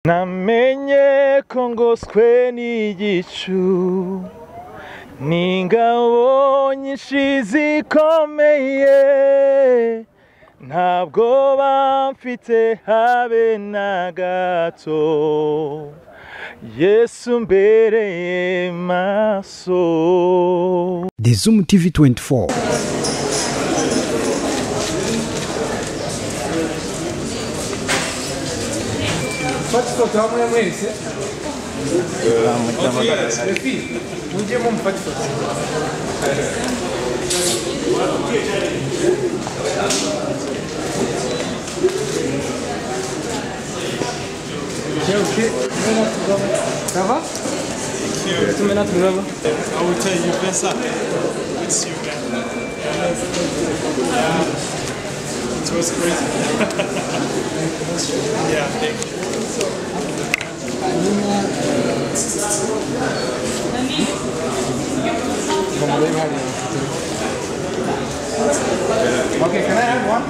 Namenye ko ngoswe n'igicu n'ingabo nyinshi zikomeye, ntabwo bamfite habe na gato, Yesu mbereye maso. The Zoom TV 24. Fate foto hamwe mwese. Refi, mujye mumfate foto. Ok. Ça va? Tu m'as tu vas? I will tell you best up. It's you, man. It was crazy. Yeah, thank you. Okay, can I have one?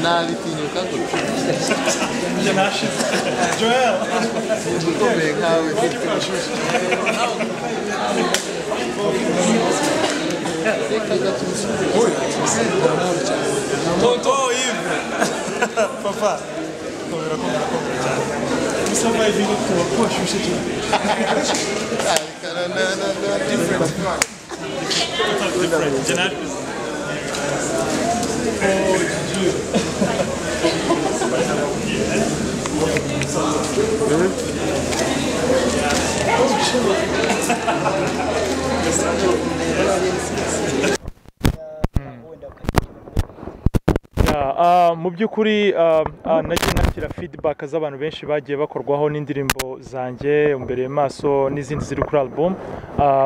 Na vitinho kako. Janashi. Joel. Muito bem, Raul. Tô Ivo. Papá. Câmera. Você vai vir no teu. Poxa, você different. Janashi. Mu by'ukuri nagiye nakira feedback z'abantu benshi bagiye bakorwaho n'indirimbo zanjye Umbereye Maso n'izindi ziri kuri album.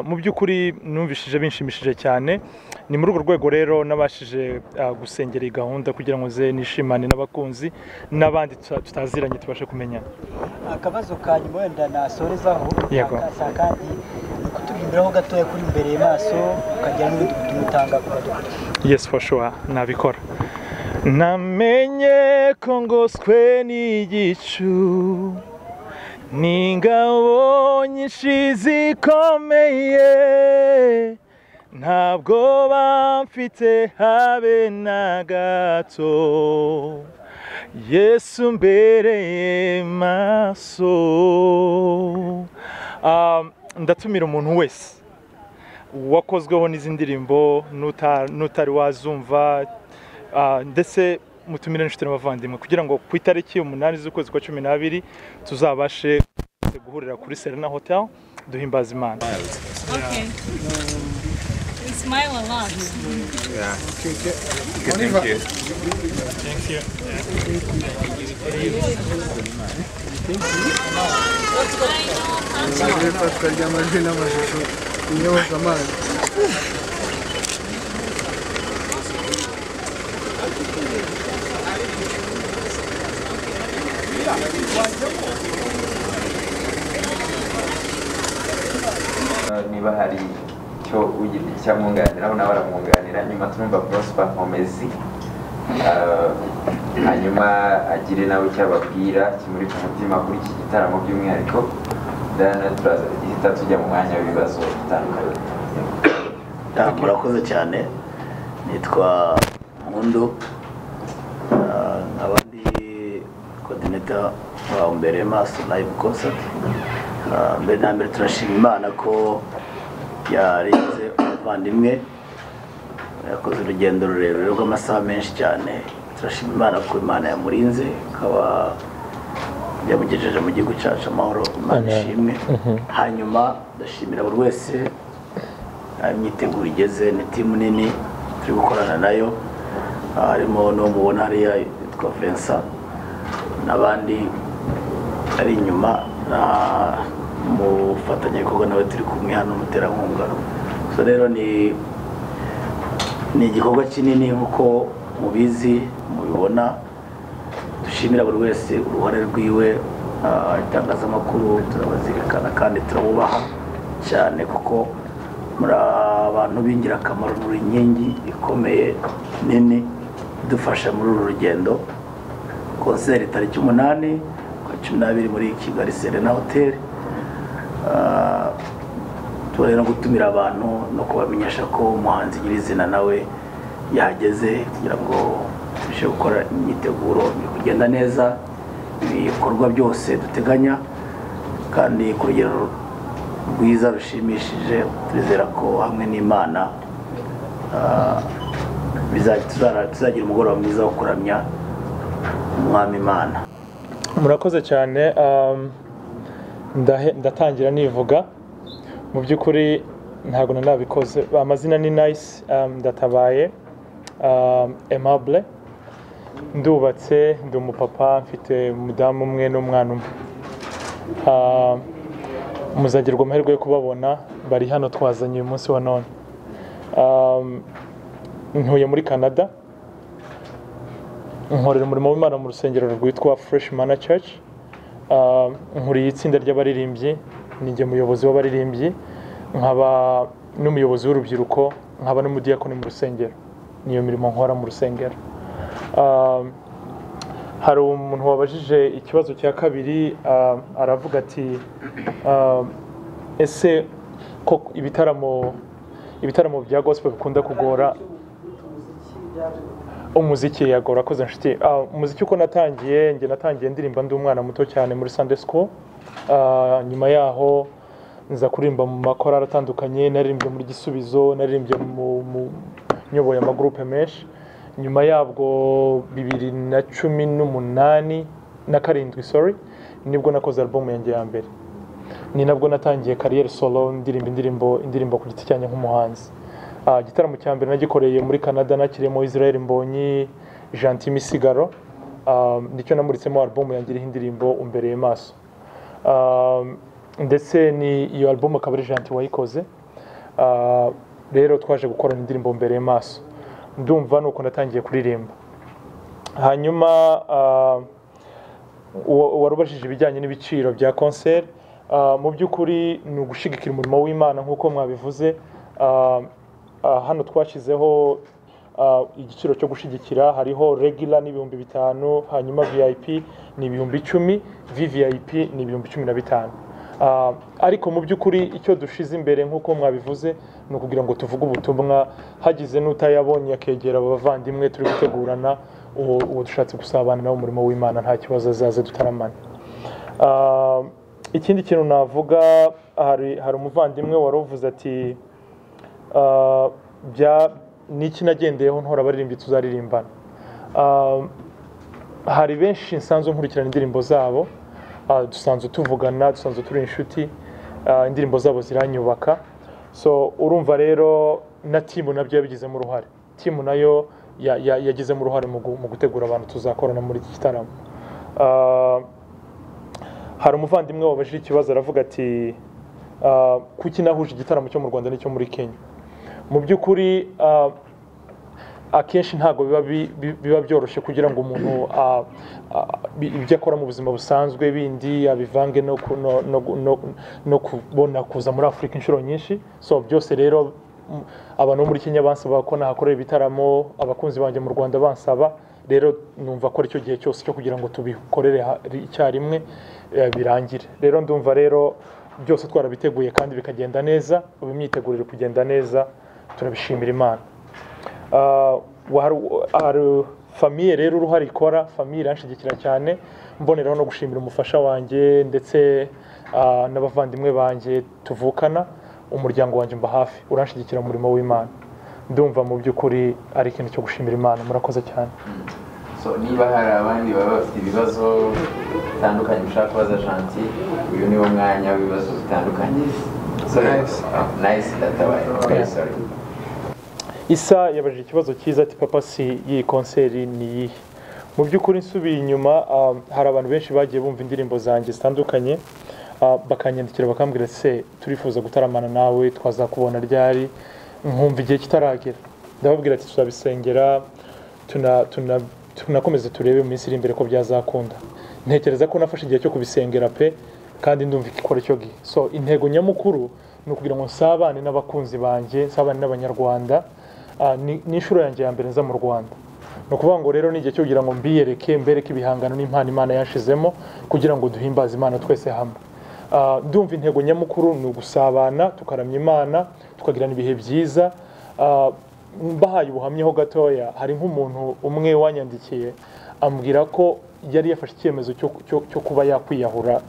Mu by'ukuri numvishije binshimishije cyane, ni muri urwo rwego rero nabashije gusengera iyi gahunda kugira ngo ze nishimane n'abakunzi n'abandi tutaziranye tubashe kumenyana. Akabazo ka nyuma wenda nasorezaho kandi kutubwiraho gatoya kuri Umbereye Maso ukagira n'ibindi bitumutanga ku badukurikira. Yes, for sure, nabikora. Namenye ko ngoswe n'igicu n'ingabo nyinshi zikomeye, ntabwo bamfite habe na gato, Yesu mbereye maso. Ndatumira umuntu wese wakozweho n'izi ndirimbo n'utari wazumva, ndetse mutumire n'inshuti n'abavandimwe kugira ngo ku itariki 8 z'ukwezi kwa 12 tuzabashe guhurira kuri Serena Hotel duhimbaza Imana. Okay. Smile a lot. Yeah. Thank you. Niba hari cyo ugira cyamwunganira nawe aramwunganira, nyuma tumva Prosper Nkomezi hanyuma agire nawe cyababwira kimuri ku mutima kuri iki gitaramo by'umwihariko, dana turaza ihita tujya mu mwanya w'ibibazo bitandukanye. Murakoze cyane, nitwa Mundu, abandi coordinator wa Umbereye Maso live concert. Mbere na mbere turashima Imana ko yarinze abavandimwe, yakoze urugendo rurerure rw'amasaha menshi cyane. Turashima Imana ko Imana yamurinze ikaba yamugejeje mu gihugu cyacu amahoro, Imana ishimwe. Hanyuma ndashimira buri wese imyiteguro igeze, ni timu nini turi gukorana nayo, harimo no mubona hariya yitwa Vincent n'abandi ari inyuma na mufatanya ibikorwa nawe turi kumwe hano muterankunga. So rero ni igikorwa kinini nk'uko mubizi mubibona, dushimira buri wese uruhare rwiwe itangazamakuru turabazirikana kandi turabubaha cyane kuko muri abantu b'ingirakamaro, muri inkingi ikomeye nini idufasha muri uru rugendo. Konseri tariki 8 kwa 12 muri Kigali Serena Hotel. Turareba gutumira abantu no kubamenyesha ko umuhanzi nyirizina nawe yahageze kugira ngo tubashe gukora imyiteguro yo kugenda neza ibikorwa byose duteganya, kandi ku rugero rwiza rushimishije. Twizera ko hamwe n'Imana tuzagira umugoroba mwiza wo kuramya umwami Imana. Murakoze cyane. Ndatangira nivuga. Mu by'ukuri ntabwo nabikoze. Amazina ni Nice. Ndatabaye Aimable. Ndubatse, ndi umupapa, mfite umudamu umwe n'umwana umwe. Muzagirwa amahirwe yo kubabona, bari hano twazanye uyu munsi wa none. Ntuye muri Canada, nkorera umurimo w'Imana mu rusengero rwitwa Fresh Manna Church. Nkuriye itsinda ry'abaririmbyi, ninjye muyobozi w'abaririmbyi, nkaba n'umuyobozi w'urubyiruko, nkaba n'umudiyakoni mu rusengero. Niyo mirimo nkora mu rusengero. Hari umuntu wabajije ikibazo cya kabiri, aravuga ati ese ko ibitaramo bya gospel bikunda kugora umuziki yagora koze nshuti. Umuziki uko natangiye ndirimba ndi umwana muto cyane muri Sunday School. Nyuma yaho nza kuririmba mu makorali atandukanye, naririmbye muri Gisubizo, naririmbye mu nyoboye amagroupe menshi. Nyuma yabwo 2017 nibwo nakoze album yanjye ya mbere. Ni nabwo natangiye career solo, ndirimba indirimbo ku giti cyanjye nk'umuhanzi. Igitaramo cya mbere nagikoreye muri Canada, nakiremo Israel Mbonyi, Gentil Misigaro. Nicyo namuritsemo album yanjye iriho indirimbo Umbereye Maso. Ndetse ni iyo album akaba ari Gentil wayikoze. Rero twaje gukorana indirimbo Umbereye Maso. Ndumva nuko natangiye kuririmba. Hanyuma warubajije ibijyanye n'ibiciro bya concert. Mu by'ukuri ni ugushigikira umurimo w'Imana nk'uko mwabivuze. Hano twashyizeho igiciro cyo gushigikira, hariho regular ni 5,000, hanyuma VIP ni 10,000, VVIP ni 15,000. Ariko mu by'ukuri icyo dushize imbere nk'uko mwabivuze ni ukugira ngo tuvuge ubutumwa, hagize n'utayabonye akegera abavandimwe turi gutegurana uwo dushatse gusabana nawo umurimo w'Imana, nta kibazo azaze dutaramana. Ikindi kintu navuga, hari umuvandimwe waruvuze ati niki nagendeyeho ntora abaririmbyi tuzaririmbana. Hari benshi nsanzwe nkurikirana indirimbo zabo, dusanzwe tuvugana, dusanzwe turi inshuti, indirimbo zabo ziranyubaka. So urumva rero na timu nabyo yabigizemo uruhare. Timu nayo yagizemo uruhare mu gutegura abantu tuzakorana muri iki gitaramo. Hari umuvandimwe wabajije ikibazo, aravuga ati kuki nahuje igitaramo cyo mu Rwanda n'icyo muri Kenya. Mu by'ukuri akenshi ntago biba byoroshye kugira ngo umuntu ibyo akora mu buzima busanzwe bindi abivange no kubona kuza muri Afurika inshuro nyinshi. So byose rero abantu muri Kenya bansaba ko nahakorera ibitaramo, abakunzi banjye mu Rwanda bansaba, rero numva ko icyo gihe cyose cyo kugira ngo tubikorere icyarimwe birangire. Rero ndumva rero byose twarabiteguye kandi bikagenda neza, imyitegurire kugenda neza, turabishimira Imana. Hari famiye rero uruhare ikora, famiye iranshigikira cyane, mboneraho no gushimira umufasha wanjye ndetse n'abavandimwe banjye tuvukana, umuryango wanjye mba hafi uranshigikira mu murimo w'Imana. Ndumva mu by'ukuri ari ikintu cyo gushimira Imana. Murakoze cyane. So niba hari abandi baba bafite ibibazo bitandukanye ushaka kubaza Gentil, uyu ni wo mwanya w'ibibazo bitandukanye. Nice ndatabaye. Okay, sorry. Isa yabajije ikibazo cyiza ati papa si iyi konseri ni iyihe. Mu by'ukuri nsubiye inyuma, hari abantu benshi bagiye bumva indirimbo zanjye zitandukanye, bakanyandikira bakambwira se turifuza gutaramana nawe, twazakubona ryari, nkumva igihe kitaragera. Ndababwira ati tuzabisengera, tunakomeze turebe mu minsi iri imbere ko byazakunda. ntekereza ko nafashe igihe cyo kubisengera pe kandi ndumva ikikora cyo gihe. So intego nyamukuru ni ukugira ngo nsabane n'abakunzi banjye, nsabane n'abanyarwanda. Ni inshuro yanjye ya mbere nza mu Rwanda. Ni ukuvuga ngo rero ni igihe cyo kugira ngo mbereke ibihangano n'impano Imana yashizemo kugira ngo duhimbaze Imana twese hamwe. Ndumva intego nyamukuru ni ugusabana, tukaramya Imana, tukagirana ibihe byiza. Mbahaye ubuhamyeho gatoya, hari nk'umuntu umwe wanyandikiye ambwira ko yari yafashe icyemezo cyo kuba yakwiyahura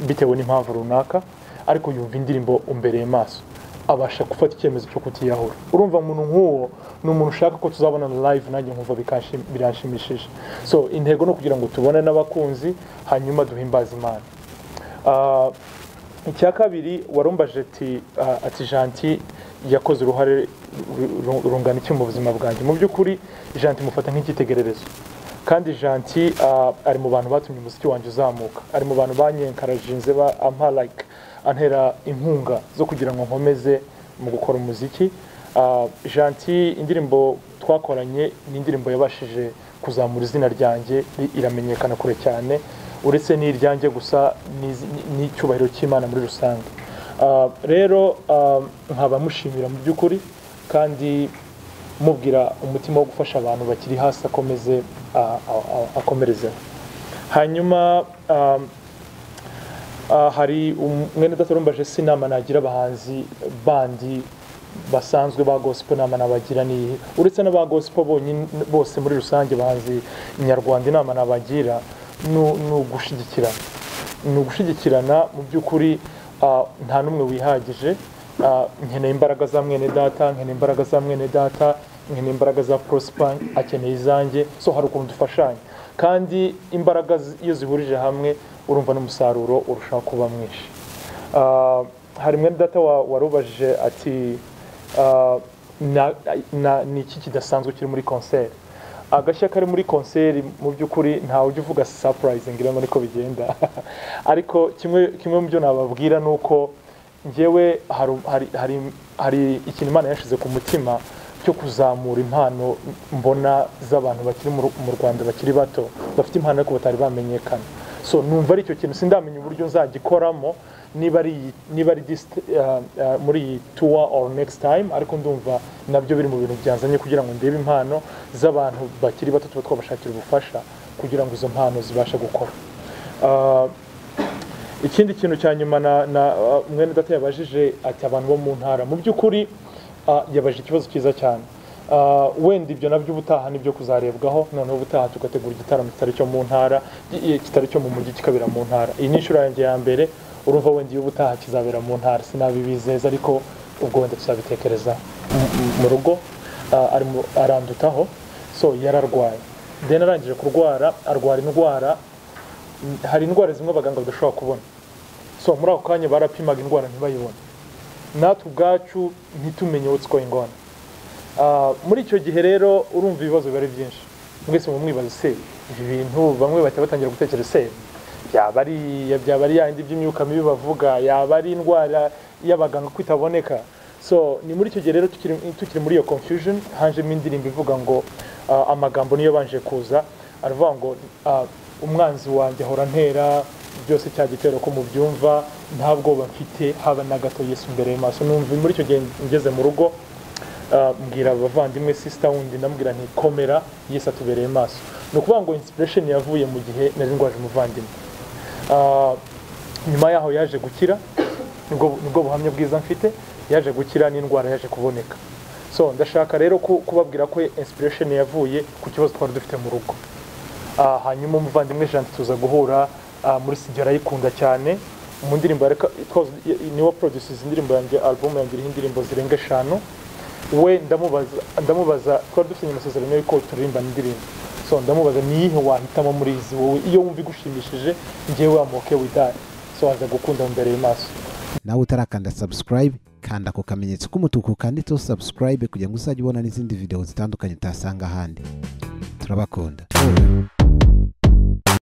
bitewe n'impamvu runaka, ariko yumva indirimbo umbereye maso abasha gufata icyemezo cyo kutiyahura. Urumva umuntu nk'uwo ni umuntu ushaka ko tuzabona live, nanjye nkumva biranshimishije. So intego no kugira ngo tubone n'abakunzi hanyuma duhimbaze Imana. Icya kabiri warumbaje ati Gentil yakoze uruhare rungana iki mu buzima bwanjye. Mu by'ukuri Gentil mufata nk'ikitegererezo, kandi Gentil ari mu bantu batumye umuziki wanjye uzamuka, ari mu bantu banyenkarajinze ampa like antera inkunga zo kugira ngo nkomeze mu gukora umuziki. Gentil indirimbo twakoranye ni indirimbo yabashije kuzamura izina ryanjye, iramenyekana kure cyane, uretse n'iryanjye gusa n'icyubahiro cy'Imana muri rusange. Rero nkaba mushimira mu by'ukuri kandi mubwira umutima wo gufasha abantu bakiri hasi akomereze. Hanyuma hari umwene datarumbaje sinama nagira abahanzi bandi basanzwe ba gospel nama nabagira ni uretse n'aba gospel bose muri rusange bahanzi nyarwanda inama nabagira ni ugushigikirana mu by'ukuri. Nta numwe wihagije, nkeneye imbaraga za mwene data, nkeneye imbaraga za mwene data, nkeneye imbaraga za Prosper, akeneye izanjye. So hari ukuntu dufashanya, kandi imbaraga iyo zihurije hamwe urumva n'umusaruro urushaho kuba mwinshi. Hari mwene data warubajije ati ni iki kidasanzwe kiri muri concert. Agashya kari muri concert mu by'ukuri ntawe ujya uvuga surprise ngira ngo niko bigenda ariko kimwe mu byo nababwira nuko njyewe hari ikintu Imana yashize ku mutima cyo kuzamura impano mbona z'abantu bakiri mu Rwanda bakiri bato bafite impano ariko batari bamenyekana. So numva ari icyo kintu sindamenya uburyo nzagikoramo, niba ari muri iyi tour or next time, ariko ndumva nabyo biri mu bintu byanzanye kugira ngo ndebe impano z'abantu bakiri bato tuba twabashakira ubufasha kugira ngo izo mpano zibashe gukora. Ikindi kintu cya nyuma mwene data yabajije ati abantu bo mu ntara. Mu by'ukuri yabajije ikibazo cyiza cyane. Wenda ibyo nabyo ubutaha nibyo kuzarebwaho, noneho ubutaha tugategura igitaramo kitari cyo mu ntara, kitari cyo mu mujyi kikabera mu ntara. Iyi ni inshuro yanjye ya mbere, urumva wenda iyo ubutaha kizabera mu ntara sinabibizeza, ariko ubwo wenda tuzabitekereza. Mu rugo arandutaho, so yararwaye, then arangije kurwara arwara indwara, hari indwara zimwe abaganga badashobora kubona. So muri ako kanya barapimaga indwara ntibayibone, natwe ubwacu ntitumenye what's going on. Muri icyo gihe rero urumva ibibazo biba ari byinshi, mwese mumwibaza se ibi bintu bamwe bahita batangira gutekereza se byaba ari yandi by'imyuka mibi bavuga, yaba ari indwara y'abaganga kwitaboneka. So ni muri icyo gihe rero tukiri muri iyo confusion, hanjemo indirimbo ivuga ngo amagambo niyo banje kuza, aravuga ngo umwanzi wanjye ahora ntera byose cya gitero ko mubyumva, ntabwo bafite haba na gato Yesu imbere y'amaso. Numva muri icyo gihe ngeze mu rugo mbwira abavandimwe sister wundi ndamubwira nti komera Yesu atubereye maso. Ni ukuvuga ngo inspiration yavuye mu gihe nari ndwaje umuvandimwe. Nyuma yaho yaje gukira, nibwo buhamya bwiza mfite, yaje gukira n'indwara yaje kuboneka. So ndashaka rero kubabwira ko inspiration yavuye ku kibazo twari dufite mu rugo. Hanyuma umuvandimwe Gentil tuza guhura muri studio, arayikunda cyane. Mu ndirimbo niwe produces indirimbo yanjye, album yanjye iriho indirimbo zirenga 5. We ndamubaza twari dufite amasezerano y'uko turirimba indirimbo. So ndamubaza niyihe wahitamo muri izi wowe iyo wumva igushimishije, njyewe amoke widari. So aza gukunda mbere y'amaso. Nawe utarakanda subscribe, kanda ako kamenyetso k'umutuku kanditseho subscribe kugira ngo uzajye ubona n'izindi video zitandukanye utasanga ahandi. Turabakunda.